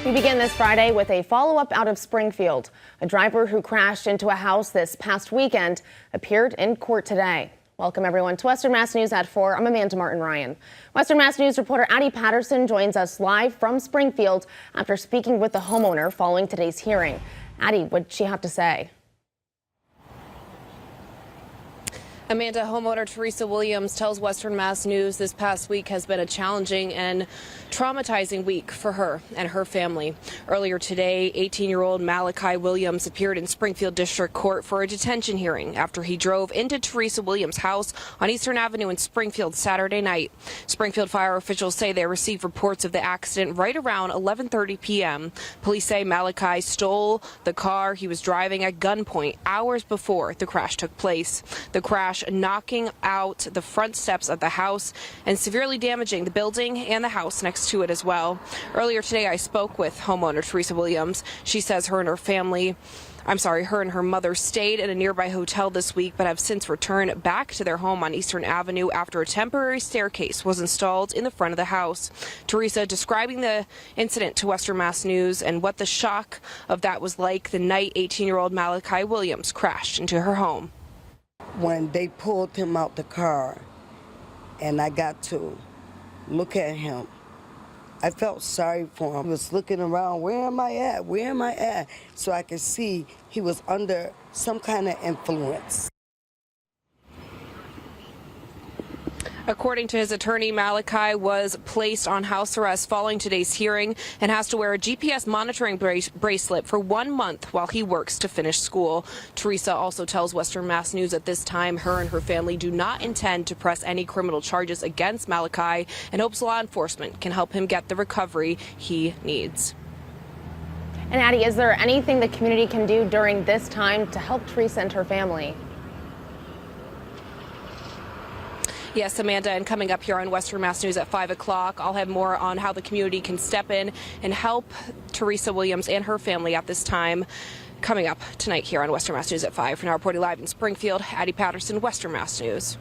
We begin this Friday with a follow-up out of Springfield. A driver who crashed into a house this past weekend appeared in court today. Welcome everyone to Western Mass News at 4. I'm Amanda Martin Ryan. Western Mass News reporter Addie Patterson joins us live from Springfield after speaking with the homeowner following today's hearing. Addie, what did she have to say? Amanda, homeowner Teresa Williams tells Western Mass News this past week has been a challenging and traumatizing week for her and her family. Earlier today, 18-year-old Malachi Williams appeared in Springfield District Court for a detention hearing after he drove into Teresa Williams' house on Eastern Avenue in Springfield Saturday night. Springfield fire officials say they received reports of the accident right around 11:30 p.m. Police say Malachi stole the car he was driving at gunpoint hours before the crash took place. The crash knocking out the front steps of the house and severely damaging the building and the house next to it as well. Earlier today, I spoke with homeowner Teresa Williams. She says her and her mother stayed at a nearby hotel this week, but have since returned back to their home on Eastern Avenue after a temporary staircase was installed in the front of the house. Teresa describing the incident to Western Mass News and what the shock of that was like the night 18-year-old Malachi Williams crashed into her home. When they pulled him out the car and I got to look at him, I felt sorry for him. He was looking around, where am I at? Where am I at? So I could see he was under some kind of influence. According to his attorney, Malachi was placed on house arrest following today's hearing and has to wear a GPS monitoring bracelet for 1 month while he works to finish school. Teresa also tells Western Mass News at this time her and her family do not intend to press any criminal charges against Malachi and hopes law enforcement can help him get the recovery he needs. And Addie, is there anything the community can do during this time to help Teresa and her family? Yes, Amanda, and coming up here on Western Mass News at 5 o'clock, I'll have more on how the community can step in and help Teresa Williams and her family at this time. Coming up tonight here on Western Mass News at 5. For now, reporting live in Springfield, Addie Patterson, Western Mass News.